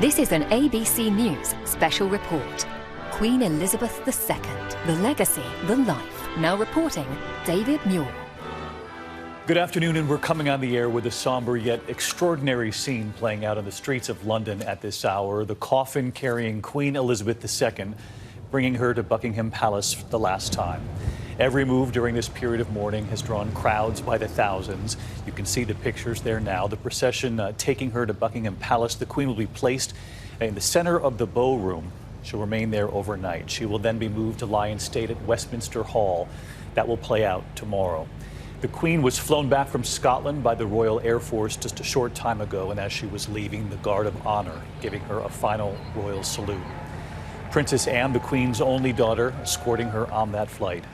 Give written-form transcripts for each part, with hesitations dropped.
This is an ABC News special report. Queen Elizabeth II, the legacy, the life. Now reporting, David Muir. Good afternoon, and we're coming on the air with a somber yet extraordinary scene playing out on the streets of London at this hour. The coffin carrying Queen Elizabeth II, bringing her to Buckingham Palace for the last time. Every move during this period of mourning has drawn crowds by the thousands. You can see the pictures there now. The procession taking her to Buckingham Palace. The Queen will be placed in the center of the Bow Room. She'll remain there overnight. She will then be moved to Lion State at Westminster Hall. That will play out tomorrow. The Queen was flown back from Scotland by the Royal Air Force just a short time ago, and as she was leaving, the Guard of Honor giving her a final royal salute. Princess Anne, the Queen's only daughter, escorting her on that flight.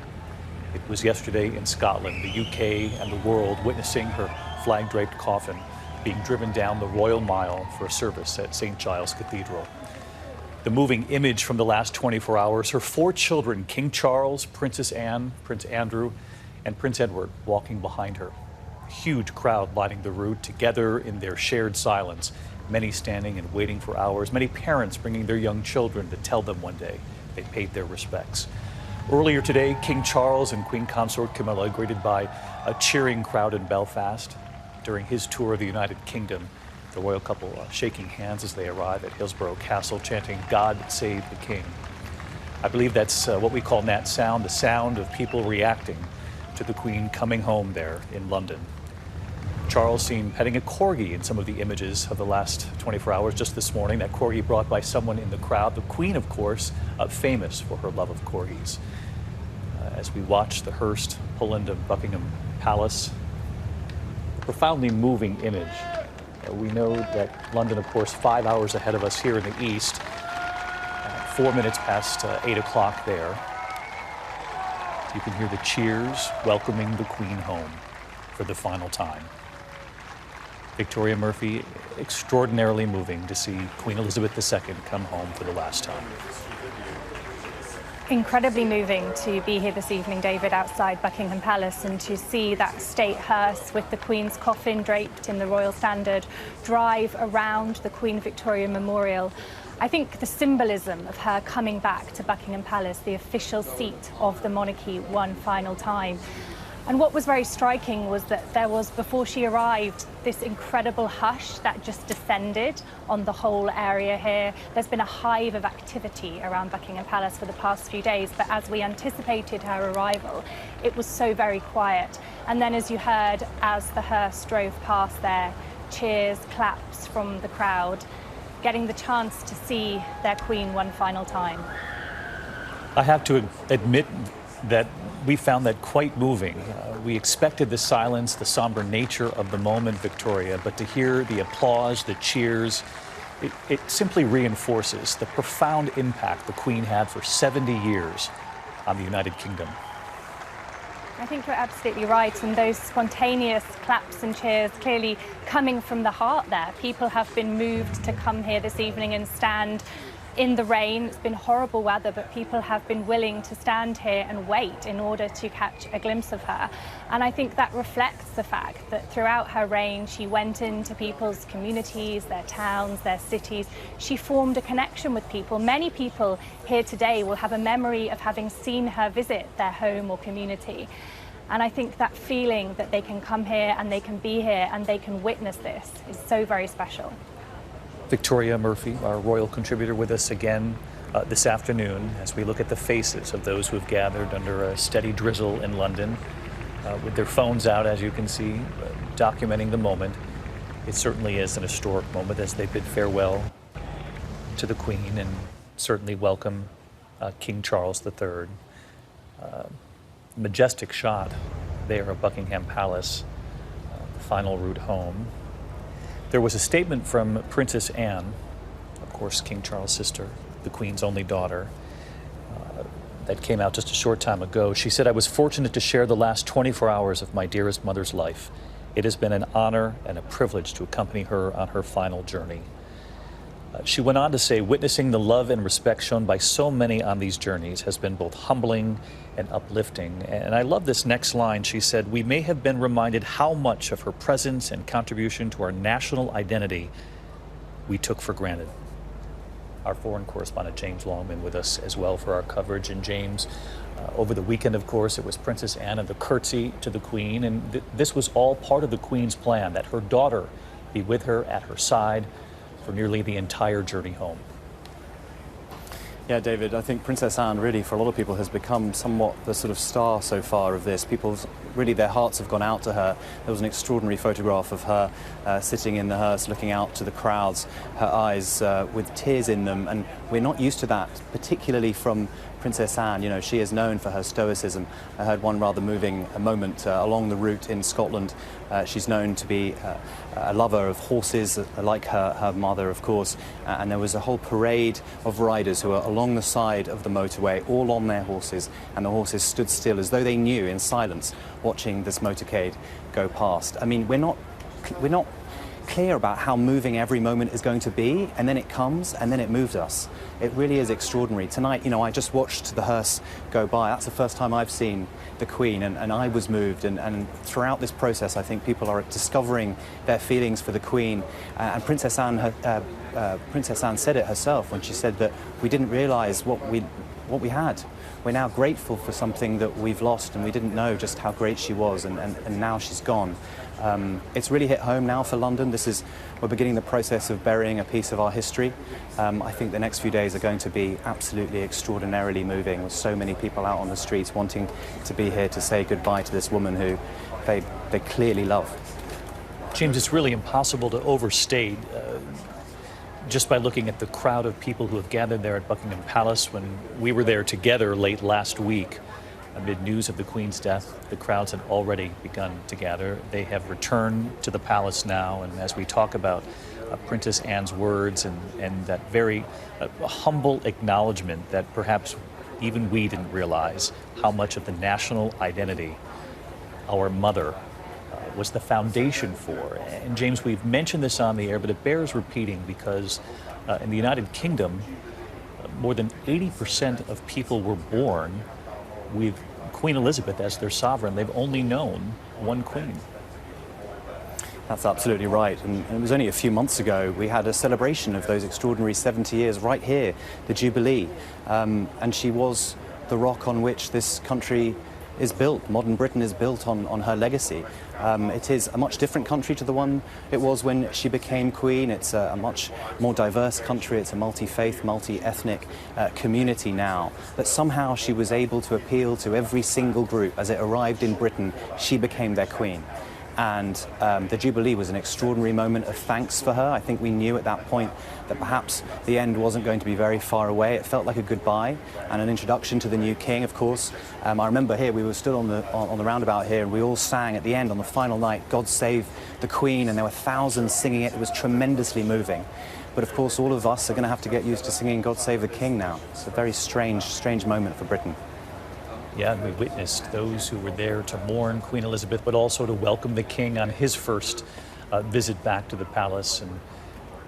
It was yesterday in Scotland, the UK and the world witnessing her flag-draped coffin being driven down the Royal Mile for a service at St. Giles Cathedral. The moving image from the last 24 hours, her 4 children, King Charles, Princess Anne, Prince Andrew, and Prince Edward walking behind her. A huge crowd lining the route together in their shared silence, many standing and waiting for hours, many parents bringing their young children to tell them one day they paid their respects. Earlier today, King Charles and Queen Consort Camilla greeted by a cheering crowd in Belfast. During his tour of the United Kingdom, the royal couple shaking hands as they arrive at Hillsborough Castle, chanting, "God save the King." I believe that's what we call Nat sound, the sound of people reacting to the Queen coming home there in London. Charles seen petting a corgi in some of the images of the last 24 hours just this morning. That corgi brought by someone in the crowd. The Queen, of course, famous for her love of corgis. As we watch the hearse pull into Buckingham Palace, a profoundly moving image. We know that London, of course, 5 hours ahead of us here in the east, 4 minutes past 8 o'clock there. You can hear the cheers welcoming the Queen home for the final time. Victoria Murphy, extraordinarily moving to see Queen Elizabeth II come home for the last time. Incredibly moving to be here this evening, David, outside Buckingham Palace, and to see that state hearse with the Queen's coffin draped in the royal standard drive around the Queen Victoria Memorial. I think the symbolism of her coming back to Buckingham Palace, the official seat of the monarchy, one final time. And what was very striking was that there was, before she arrived, this incredible hush that just descended on the whole area here. There's been a hive of activity around Buckingham Palace for the past few days, but as we anticipated her arrival, it was so very quiet. And then, as you heard, as the hearse drove past there, cheers, claps from the crowd, getting the chance to see their Queen one final time. I have to admit that we found that quite moving. We expected the silence, the somber nature of the moment, Victoria, but to hear the applause, the cheers, it simply reinforces the profound impact the Queen had for 70 years on the United Kingdom. I think you're absolutely right, and those spontaneous claps and cheers clearly coming from the heart there. People have been moved to come here this evening and stand in the rain. It's been horrible weather, but people have been willing to stand here and wait in order to catch a glimpse of her. And I think that reflects the fact that throughout her reign, she went into people's communities, their towns, their cities. She formed a connection with people. Many people here today will have a memory of having seen her visit their home or community. And I think that feeling that they can come here and they can be here and they can witness this is so very special. Victoria Murphy, our royal contributor, with us again this afternoon as we look at the faces of those who have gathered under a steady drizzle in London with their phones out, as you can see, documenting the moment. It certainly is an historic moment as they bid farewell to the Queen and certainly welcome King Charles III. Majestic shot there of Buckingham Palace, the final route home. There was a statement from Princess Anne, of course, King Charles' sister, the Queen's only daughter, that came out just a short time ago. She said, "I was fortunate to share the last 24 hours of my dearest mother's life. It has been an honor and a privilege to accompany her on her final journey." She went on to say, "Witnessing the love and respect shown by so many on these journeys has been both humbling and uplifting." And I love this next line. She said, "We may have been reminded how much of her presence and contribution to our national identity we took for granted." our foreign correspondent James Longman with us as well for our coverage. And James, over the weekend, of course, it was Princess Anne and the curtsy to the Queen, and this was all part of the Queen's plan, that her daughter be with her at her side for nearly the entire journey home. Yeah, David, I think Princess Anne really, for a lot of people, has become somewhat the sort of star so far of this. People's, really, their hearts have gone out to her. There was an extraordinary photograph of her sitting in the hearse, looking out to the crowds, her eyes with tears in them. And we're not used to that, particularly from Princess Anne. You know, she is known for her stoicism. I heard one rather moving moment along the route in Scotland. She's known to be a lover of horses, like her mother, of course. And there was a whole parade of riders who were along the side of the motorway, all on their horses. And the horses stood still as though they knew, in silence, watching this motorcade go past. I mean, we're not clear about how moving every moment is going to be, and then it comes, and then it moves us. It really is extraordinary. Tonight, you know, I just watched the hearse go by. That's the first time I've seen the Queen, and I was moved. And throughout this process, I think people are discovering their feelings for the Queen. And Princess Anne said it herself when she said that we didn't realise what we had. We're now grateful for something that we've lost, and we didn't know just how great she was, and now she's gone. It's really hit home now for London. We're beginning the process of burying a piece of our history. I think the next few days are going to be absolutely extraordinarily moving, with so many people out on the streets wanting to be here to say goodbye to this woman who they clearly love. James, it's really impossible to overstate just by looking at the crowd of people who have gathered there at Buckingham Palace. When we were there together late last week, amid news of the Queen's death, the crowds had already begun to gather. They have returned to the palace now, and as we talk about Princess Anne's words and that very humble acknowledgement that perhaps even we didn't realize how much of the national identity our mother was the foundation for. And James, we've mentioned this on the air, but it bears repeating because in the United Kingdom, more than 80% of people were born with Queen Elizabeth as their sovereign. They've only known one queen. That's absolutely right. And it was only a few months ago we had a celebration of those extraordinary 70 years right here, the Jubilee. And she was the rock on which this country is built. Modern Britain is built on her legacy. It is a much different country to the one it was when she became queen. It's a much more diverse country. It's a multi-faith, multi-ethnic community now. But somehow she was able to appeal to every single group. As it arrived in Britain, she became their queen. And the Jubilee was an extraordinary moment of thanks for her. I think we knew at that point that perhaps the end wasn't going to be very far away. It felt like a goodbye and an introduction to the new king, of course. I remember here, we were stood on the roundabout here, and we all sang at the end on the final night, "God Save the Queen," and there were thousands singing it. It was tremendously moving. But of course, all of us are going to have to get used to singing "God Save the King" now. It's a very strange moment for Britain. Yeah, we witnessed those who were there to mourn Queen Elizabeth, but also to welcome the king on his first visit back to the palace. And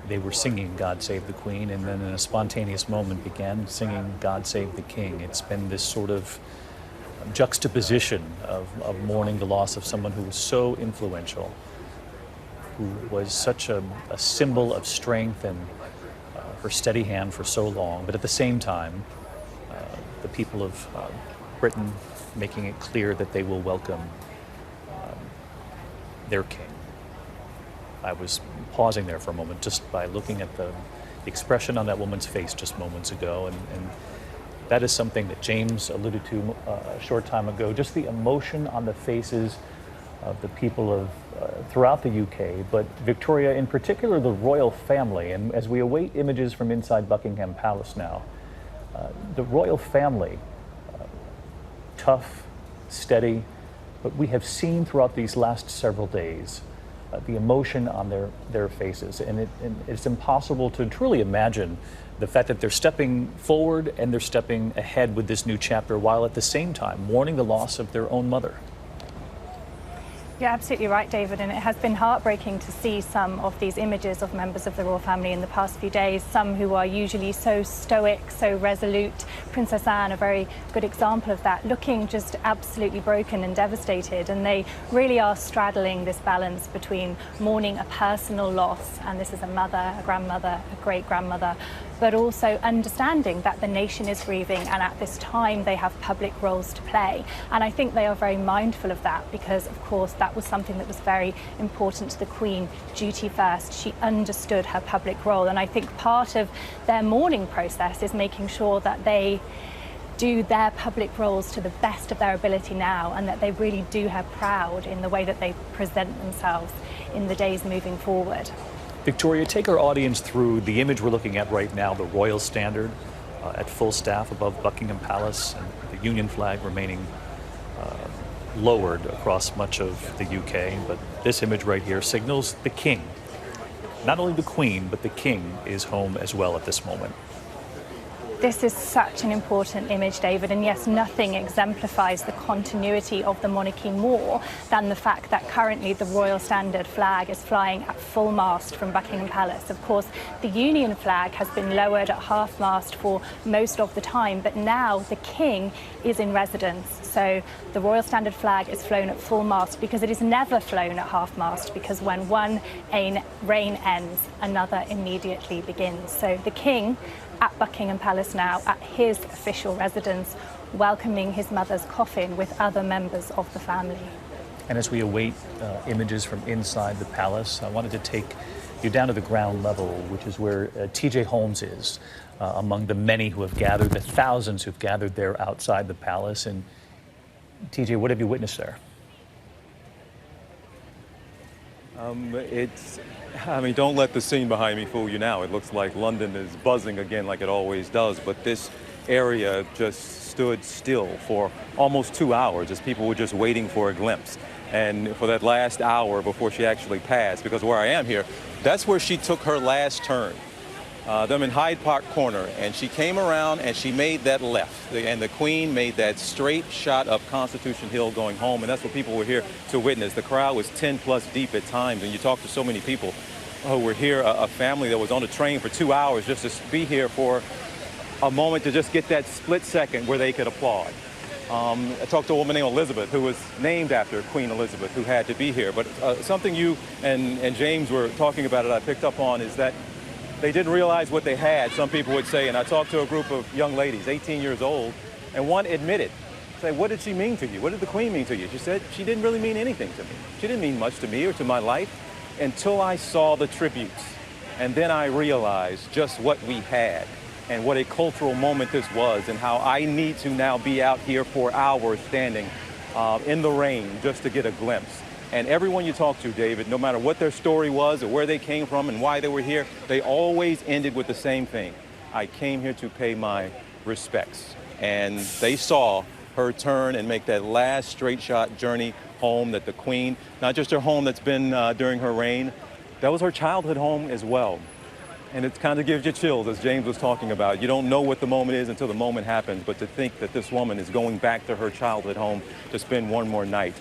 they were singing "God Save the Queen," and then in a spontaneous moment began singing "God Save the King." It's been this sort of juxtaposition of mourning the loss of someone who was so influential, who was such a symbol of strength and her steady hand for so long, but at the same time, the people of Britain making it clear that they will welcome their king. I was pausing there for a moment just by looking at the expression on that woman's face just moments ago, and that is something that James alluded to a short time ago, just the emotion on the faces of the people of throughout the UK, but Victoria in particular, the royal family. And as we await images from inside Buckingham Palace now, the royal family, tough, steady, but we have seen throughout these last several days the emotion on their faces, and it's impossible to truly imagine the fact that they're stepping forward and they're stepping ahead with this new chapter, while at the same time mourning the loss of their own mother. You're absolutely right, David, and it has been heartbreaking to see some of these images of members of the royal family in the past few days, some who are usually so stoic, so resolute. Princess Anne, a very good example of that, looking just absolutely broken and devastated, and they really are straddling this balance between mourning a personal loss, and this is a mother, a grandmother, a great-grandmother, but also understanding that the nation is grieving, and at this time they have public roles to play. And I think they are very mindful of that because, of course, that was something that was very important to the Queen. Duty first. She understood her public role, and I think part of their mourning process is making sure that they do their public roles to the best of their ability now, and that they really do her proud in the way that they present themselves in the days moving forward. Victoria, take our audience through the image we're looking at right now, the royal standard at full staff above Buckingham Palace, and the Union flag remaining lowered across much of the UK. But this image right here signals the King. Not only the Queen, but the King is home as well at this moment. This is such an important image, David, and yes, nothing exemplifies the continuity of the monarchy more than the fact that currently the Royal Standard flag is flying at full mast from Buckingham Palace. Of course, the Union flag has been lowered at half mast for most of the time, but now the King is in residence. So the Royal Standard flag is flown at full mast because it is never flown at half mast, because when one reign ends, another immediately begins. So the King at Buckingham Palace now, at his official residence, welcoming his mother's coffin with other members of the family. And as we await images from inside the palace, I wanted to take you down to the ground level, which is where TJ Holmes is, among the many who have gathered, the thousands who've gathered there outside the palace. And TJ, what have you witnessed there? Don't let the scene behind me fool you now. It looks like London is buzzing again like it always does, but this area just stood still for almost 2 hours as people were just waiting for a glimpse. And for that last hour before she actually passed, because where I am here, that's where she took her last turn. Them in Hyde Park Corner, and she came around and she made that left, and the Queen made that straight shot up Constitution Hill going home, and that's what people were here to witness. The crowd was 10 plus deep at times, and you talk to so many people who were here, a family that was on a train for 2 hours just to be here for a moment to just get that split second where they could applaud. I talked to a woman named Elizabeth, who was named after Queen Elizabeth, who had to be here. But something you and James were talking about, I picked up on, is that they didn't realize what they had, some people would say. And I talked to a group of young ladies, 18 years old, and one admitted, say, what did she mean to you? What did the Queen mean to you? She said, she didn't really mean anything to me. She didn't mean much to me or to my life until I saw the tributes. And then I realized just what we had and what a cultural moment this was, and how I need to now be out here for hours standing in the rain just to get a glimpse. And everyone you talk to, David, no matter what their story was or where they came from and why they were here, they always ended with the same thing. I came here to pay my respects. And they saw her turn and make that last straight shot journey home, that the Queen, not just her home that's been during her reign, that was her childhood home as well. And it kind of gives you chills, as James was talking about. You don't know what the moment is until the moment happens, but to think that this woman is going back to her childhood home to spend one more night,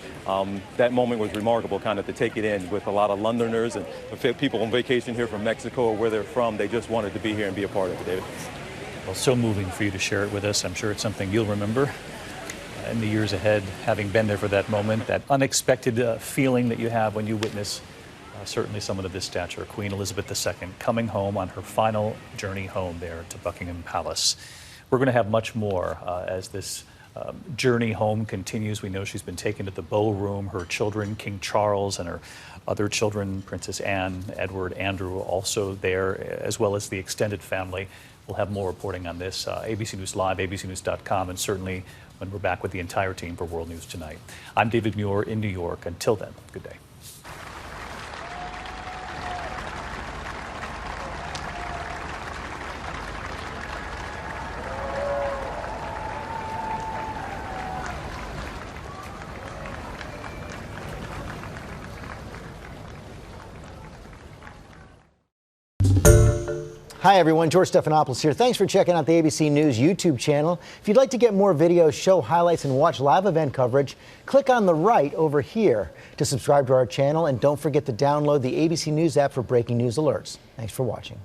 that moment was remarkable, kind of to take it in with a lot of Londoners and people on vacation here from Mexico or where they're from. They just wanted to be here and be a part of it, David. Well, so moving for you to share it with us. I'm sure it's something you'll remember in the years ahead, having been there for that moment, that unexpected feeling that you have when you witness certainly someone of this stature, Queen Elizabeth II, coming home on her final journey home there to Buckingham Palace. We're going to have much more as this journey home continues. We know she's been taken to the Bow Room. Her children, King Charles, and her other children, Princess Anne, Edward, Andrew, also there, as well as the extended family. We'll have more reporting on this. ABC News Live, abcnews.com, and certainly when we're back with the entire team for World News Tonight. I'm David Muir in New York. Until then, good day. Hi everyone, George Stephanopoulos here. Thanks for checking out the ABC News YouTube channel. If you'd like to get more videos, show highlights, and watch live event coverage, click on the right over here to subscribe to our channel, and don't forget to download the ABC News app for breaking news alerts. Thanks for watching.